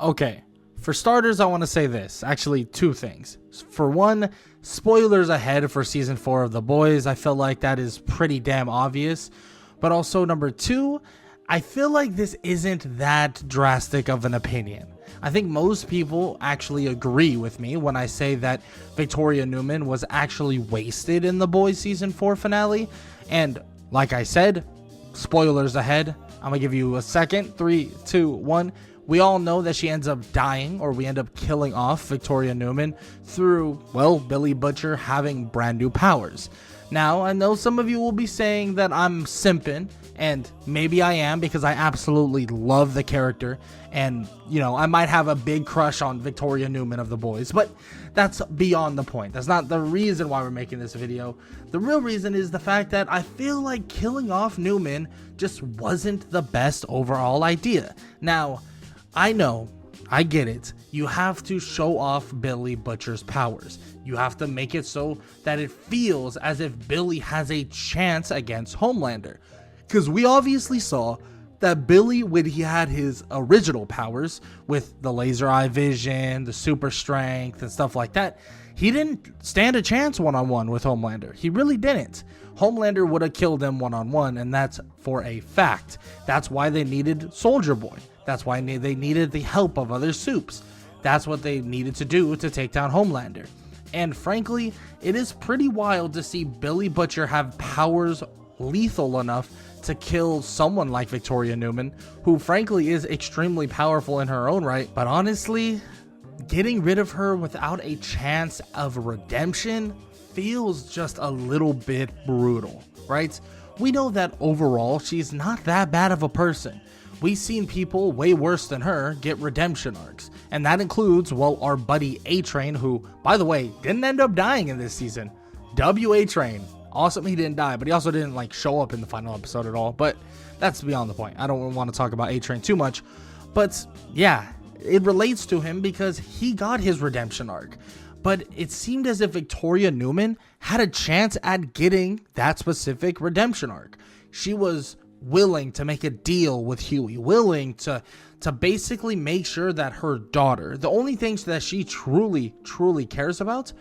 Okay, for starters, I want to say this. Actually, two things. For one, spoilers ahead for season 4 of The Boys. I feel like that is pretty damn obvious. But also, number two, I feel like this isn't that drastic of an opinion. I think most people actually agree with me when I say that Victoria Neuman was actually wasted in The Boys season 4 finale. And like I said, spoilers ahead. I'm gonna give you a second. 3, 2, 1. We all know that she ends up dying, or we end up killing off Victoria Neuman through, well, Billy Butcher having brand new powers. Now, I know some of you will be saying that I'm simping, and maybe I am, because I absolutely love the character, and, you know, I might have a big crush on Victoria Neuman of The Boys, but that's beyond the point. That's not the reason why we're making this video. The real reason is the fact that I feel like killing off Neuman just wasn't the best overall idea. Now, I know, I get it. You have to show off Billy Butcher's powers. You have to make it so that it feels as if Billy has a chance against Homelander. Because we obviously saw that Billy, when he had his original powers with the laser eye vision, the super strength, and stuff like that, he didn't stand a chance one-on-one with Homelander. He really didn't. Homelander would have killed him one-on-one, and that's for a fact. That's why they needed Soldier Boy. That's why they needed the help of other supes. That's what they needed to do to take down Homelander. And frankly, it is pretty wild to see Billy Butcher have powers lethal enough to kill someone like Victoria Neuman, who frankly is extremely powerful in her own right. But honestly, getting rid of her without a chance of redemption feels just a little bit brutal, right? We know that overall, she's not that bad of a person. We've seen people way worse than her get redemption arcs. And that includes, well, our buddy A-Train, who, by the way, didn't end up dying in this season. A-Train. Awesome, he didn't die, but he also didn't, like, show up in the final episode at all. But that's beyond the point. I don't want to talk about A-Train too much. But, yeah, it relates to him because he got his redemption arc. But it seemed as if Victoria Neuman had a chance at getting that specific redemption arc. She was willing to make a deal with Huey, willing to basically make sure that her daughter, the only things that she truly cares about,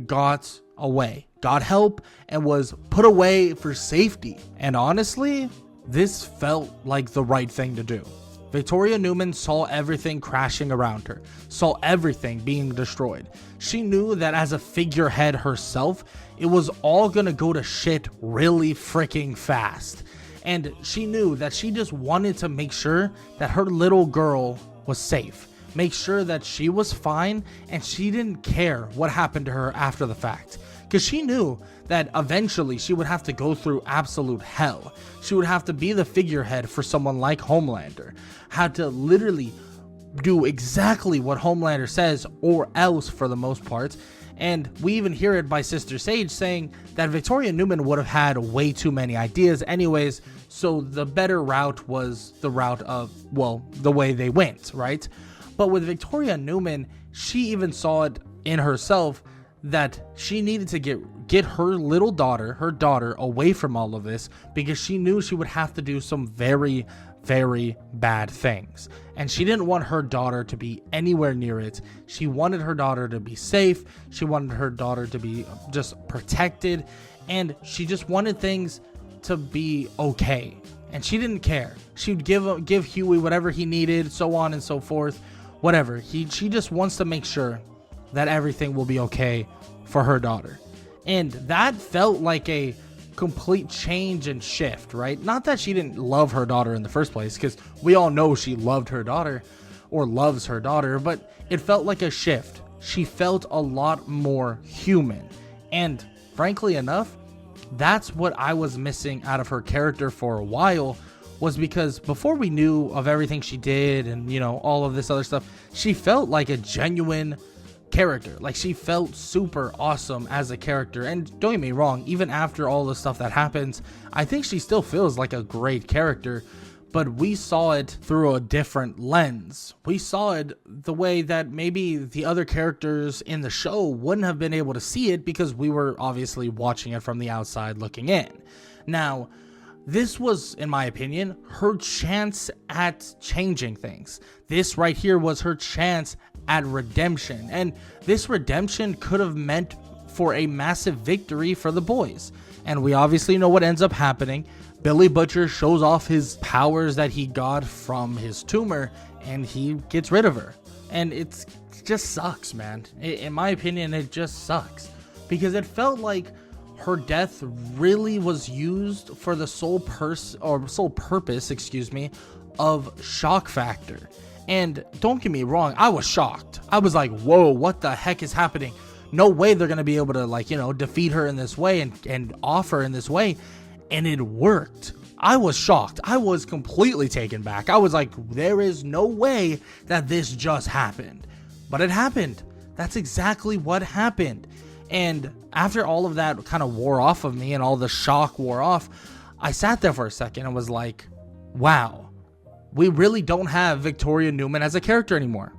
got away, got help, and was put away for safety. And honestly, this felt like the right thing to do. Victoria Neuman saw everything crashing around her, saw everything being destroyed. She knew that as a figurehead herself, it was all gonna go to shit really freaking fast. And she knew that she just wanted to make sure that her little girl was safe, make sure that she was fine, and she didn't care what happened to her after the fact. Because she knew that eventually she would have to go through absolute hell. She would have to be the figurehead for someone like Homelander. Had to literally do exactly what Homelander says, or else for the most part. And we even hear it by Sister Sage saying that Victoria Neuman would have had way too many ideas anyways, so the better route was the route of, well, the way they went, right? But with Victoria Neuman, she even saw it in herself that she needed to get her little daughter, away from all of this, because she knew she would have to do some very bad things. And she didn't want her daughter to be anywhere near it. She wanted her daughter to be safe. She wanted her daughter to be just protected. And she just wanted things to be okay. And she didn't care. She would give Huey whatever he needed, so on and so forth. Whatever. She just wants to make sure that everything will be okay for her daughter. And that felt like a complete change and shift, right? Not that she didn't love her daughter in the first place, because we all know she loved her daughter or loves her daughter, but it felt like a shift. She felt a lot more human. And frankly enough, that's what I was missing out of her character for a while, was because before we knew of everything she did and, you know, all of this other stuff, she felt like a genuine character. Like, she felt super awesome as a character. And don't get me wrong, even after all the stuff that happens, I think she still feels like a great character, but we saw it through a different lens. We saw it the way that maybe the other characters in the show wouldn't have been able to see it, because we were obviously watching it from the outside looking in. Now, this was, in my opinion, her chance at changing things. This right here was her chance at redemption. And this redemption could have meant for a massive victory for the boys. And we obviously know what ends up happening. Billy Butcher shows off his powers that he got from his tumor, and he gets rid of her. And it just sucks, man. In my opinion, it just sucks. Because it felt like her death really was used for the sole purpose, of shock factor. And don't get me wrong, I was shocked. I was like, whoa, what the heck is happening? No way they're going to be able to, defeat her in this way and off her in this way. And it worked. I was shocked. I was completely taken back. I was like, there is no way that this just happened. But it happened. That's exactly what happened. And after all of that kind of wore off of me and all the shock wore off, I sat there for a second and was like, wow, we really don't have Victoria Neuman as a character anymore.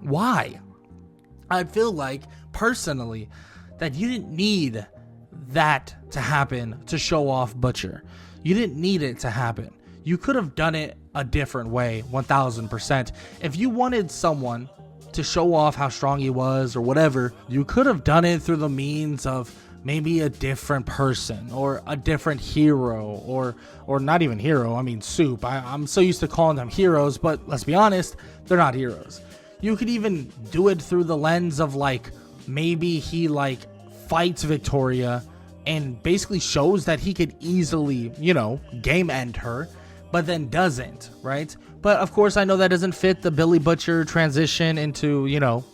Why? I feel like, personally, that you didn't need that to happen to show off Butcher. You didn't need it to happen. You could have done it a different way, 1000%. If you wanted someone to show off how strong he was or whatever, you could have done it through the means of maybe a different person or a different hero or not even hero. I mean, Soup. I'm so used to calling them heroes, but let's be honest, they're not heroes. You could even do it through the lens of maybe he fights Victoria and basically shows that he could easily, game end her, but then doesn't, right? But of course, I know that doesn't fit the Billy Butcher transition into,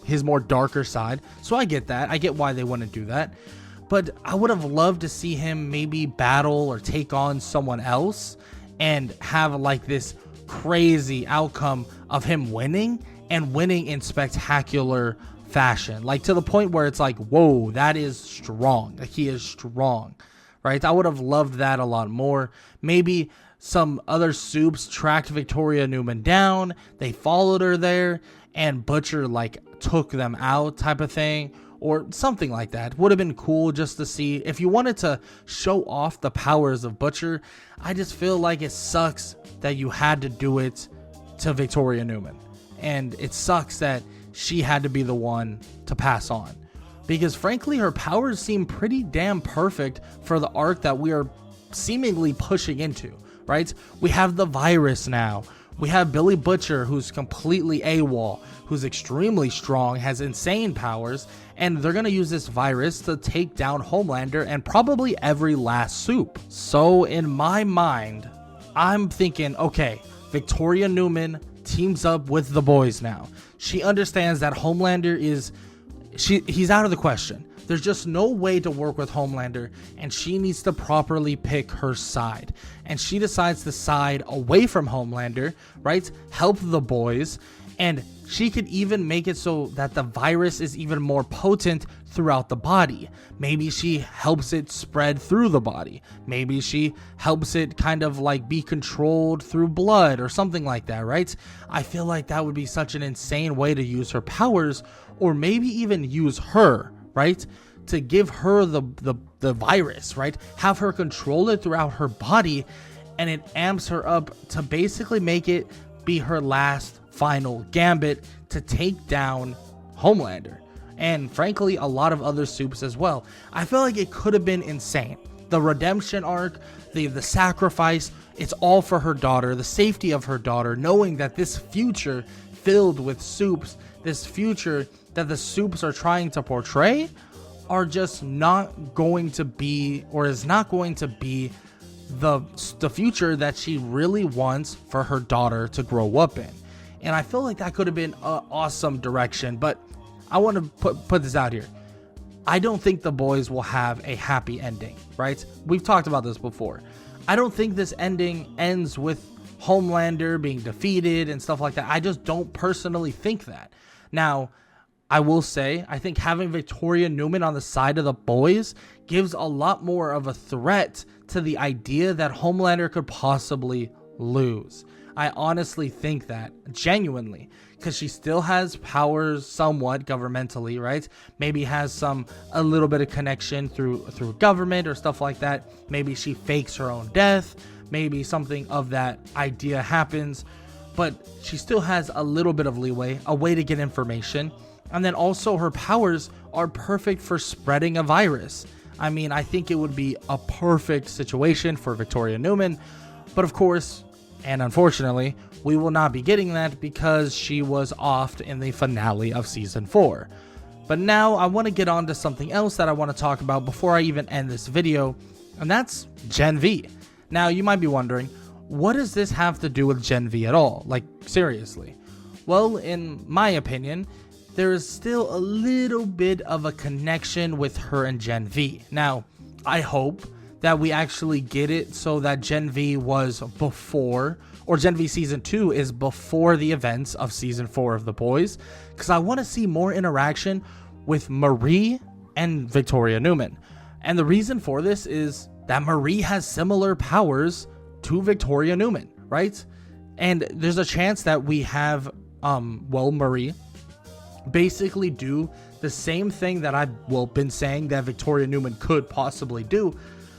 his more darker side. So I get that. I get why they wouldn't do that. But I would have loved to see him maybe battle or take on someone else and have this crazy outcome of him winning and winning in spectacular fashion. To the point where it's whoa, that is strong. He is strong, right? I would have loved that a lot more. Maybe some other Soups tracked Victoria Neuman down, they followed her there, and Butcher took them out type of thing, or something like that. Would have been cool just to see. If you wanted to show off the powers of Butcher, I just feel like it sucks that you had to do it to Victoria Neuman, and it sucks that she had to be the one to pass on, because frankly her powers seem pretty damn perfect for the arc that we are seemingly pushing into. Right? We have the virus now. We have Billy Butcher, who's completely AWOL, who's extremely strong, has insane powers, and they're going to use this virus to take down Homelander and probably every last Soup. So in my mind, I'm thinking, okay, Victoria Neuman teams up with the boys now. She understands that Homelander he's out of the question. There's just no way to work with Homelander, and she needs to properly pick her side. And she decides to side away from Homelander, right? Help the boys, and she could even make it so that the virus is even more potent throughout the body. Maybe she helps it spread through the body. Maybe she helps it kind of be controlled through blood or something like that, right? I feel like that would be such an insane way to use her powers, or maybe even use her, right, to give her the virus, right, have her control it throughout her body, and it amps her up to basically make it be her last final gambit to take down Homelander, and frankly a lot of other Soups as well. I feel like it could have been insane. The redemption arc, the sacrifice, it's all for her daughter, the safety of her daughter, knowing that this future filled with Soups, this future that the Soups are trying to portray, are just not going to be, or is not going to be the future that she really wants for her daughter to grow up in. And I feel like that could have been an awesome direction, but I want to put this out here. I don't think the boys will have a happy ending, right? We've talked about this before. I don't think this ending ends with Homelander being defeated and stuff like that. I just don't personally think that. Now, I will say, I think having Victoria Neuman on the side of the boys gives a lot more of a threat to the idea that Homelander could possibly lose. I honestly think that, genuinely, because she still has powers somewhat governmentally, right? Maybe has a little bit of connection through government or stuff like that. Maybe she fakes her own death. Maybe something of that idea happens, but she still has a little bit of leeway, a way to get information. And then also her powers are perfect for spreading a virus. I mean, I think it would be a perfect situation for Victoria Neuman, but of course, and unfortunately, we will not be getting that because she was offed in the finale of season 4. But now I want to get on to something else that I want to talk about before I even end this video, and that's Gen V. Now, you might be wondering, what does this have to do with Gen V at all? Like, seriously. Well, in my opinion, there is still a little bit of a connection with her and Gen V. Now, I hope that we actually get it so that Gen V was before, or Gen V Season 2 is before the events of Season 4 of The Boys, because I want to see more interaction with Marie and Victoria Neuman. And the reason for this is that Marie has similar powers to Victoria Neuman, right? And there's a chance that we have, Marie basically do the same thing that I've been saying that Victoria Neuman could possibly do,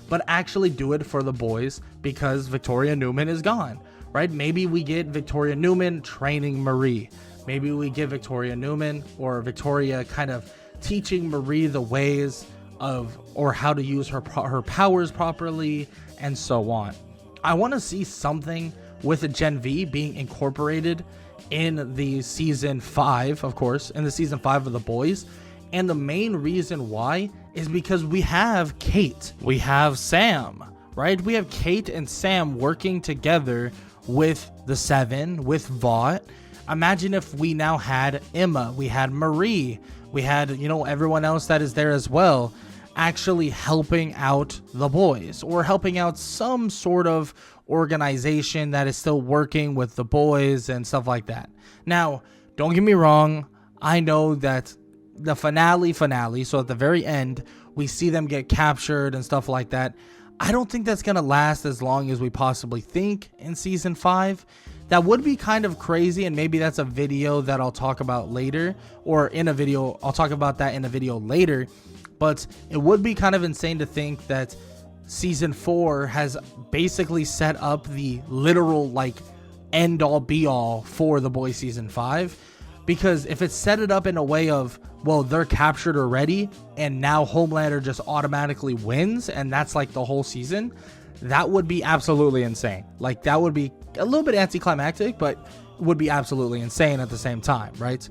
but actually do it for the boys because Victoria Neuman is gone, right? Maybe we get Victoria Neuman training Marie. Maybe we get Victoria Neuman or Victoria kind of teaching Marie the ways of, or how to use her powers properly, and so on. I want to see something with a Gen V being incorporated in the season 5, of course, in the season 5 of The Boys. And the main reason why is because we have Kate, we have Sam, right? We have Kate and Sam working together with the Seven, with Vought. Imagine if we now had Emma, we had Marie, we had, everyone else that is there as well, actually helping out the boys, or helping out some sort of organization that is still working with the boys and stuff like that. Now, don't get me wrong, I know that the finale, so at the very end, we see them get captured and stuff like that. I don't think that's going to last as long as we possibly think in season 5. That would be kind of crazy, and maybe that's a video that I'll talk about later, or I'll talk about that in a video later. But it would be kind of insane to think that season 4 has basically set up the literal end all be all for The Boys season 5. Because if it set it up in a way of, well, they're captured already and now Homelander just automatically wins and that's the whole season, that would be absolutely insane. That would be a little bit anticlimactic, but would be absolutely insane at the same time, right?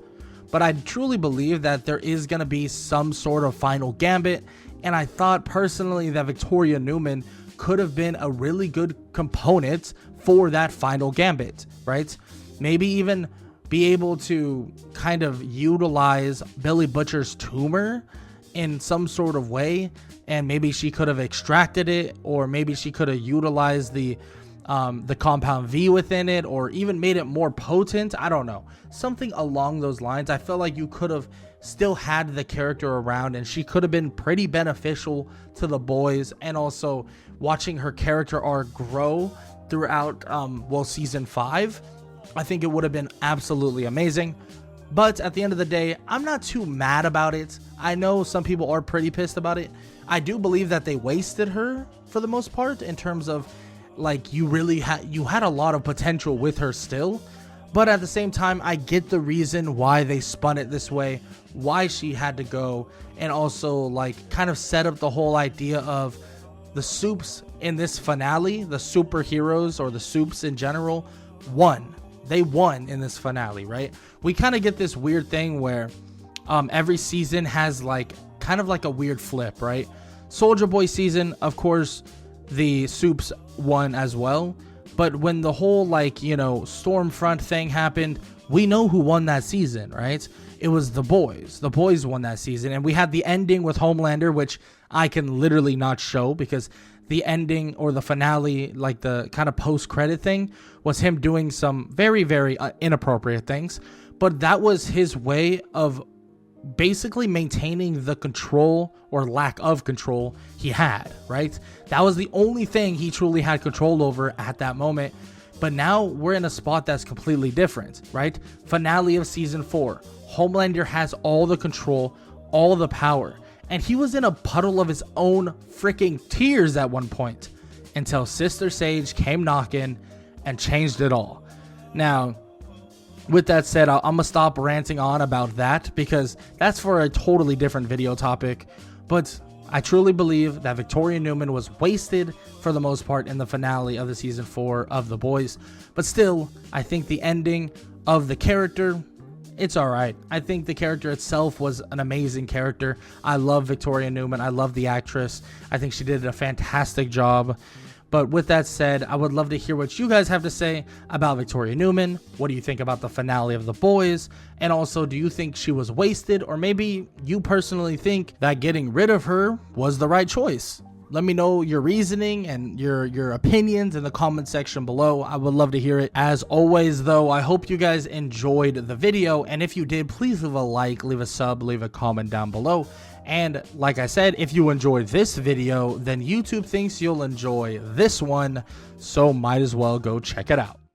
But I truly believe that there is going to be some sort of final gambit, and I thought personally that Victoria Neuman could have been a really good component for that final gambit, right? Maybe even be able to kind of utilize Billy Butcher's tumor in some sort of way, and maybe she could have extracted it, or maybe she could have utilized the compound V within it, or even made it more potent. I don't know, something along those lines. I feel like you could have still had the character around, and she could have been pretty beneficial to the boys, and also watching her character arc grow throughout season 5. I think it would have been absolutely amazing. But at the end of the day, I'm not too mad about it. I know some people are pretty pissed about it. I do believe that they wasted her for the most part, in terms of you had a lot of potential with her still. But at the same time, I get the reason why they spun it this way, why she had to go, and also kind of set up the whole idea of the Supes in this finale, the superheroes or the Supes in general, won. They won in this finale, right? We kind of get this weird thing where every season has kind of a weird flip, right? Soulja Boy season, of course, the Supes won as well. But when the whole Stormfront thing happened, we know who won that season, right? It was the boys. The boys won that season. And we had the ending with Homelander, which I can literally not show because the ending or the finale, the kind of post-credit thing, was him doing some very, very inappropriate things. But that was his way of basically maintaining the control or lack of control he had, right? That was the only thing he truly had control over at that moment, But now we're in a spot that's completely different, right? Finale of season 4. Homelander has all the control, all the power, and he was in a puddle of his own freaking tears at one point until Sister Sage came knocking and changed it all. Now, with that said, I'm gonna stop ranting on about that because that's for a totally different video topic. But I truly believe that Victoria Neuman was wasted for the most part in the finale of the season 4 of The Boys. But still, I think the ending of the character, it's alright. I think the character itself was an amazing character. I love Victoria Neuman. I love the actress. I think she did a fantastic job. But with that said, I would love to hear what you guys have to say about Victoria Neuman. What do you think about the finale of The Boys? And also, do you think she was wasted? Or maybe you personally think that getting rid of her was the right choice? Let me know your reasoning and your opinions in the comment section below. I would love to hear it. As always, though, I hope you guys enjoyed the video. And if you did, please leave a like, leave a sub, leave a comment down below. And like I said, if you enjoyed this video, then YouTube thinks you'll enjoy this one, so might as well go check it out.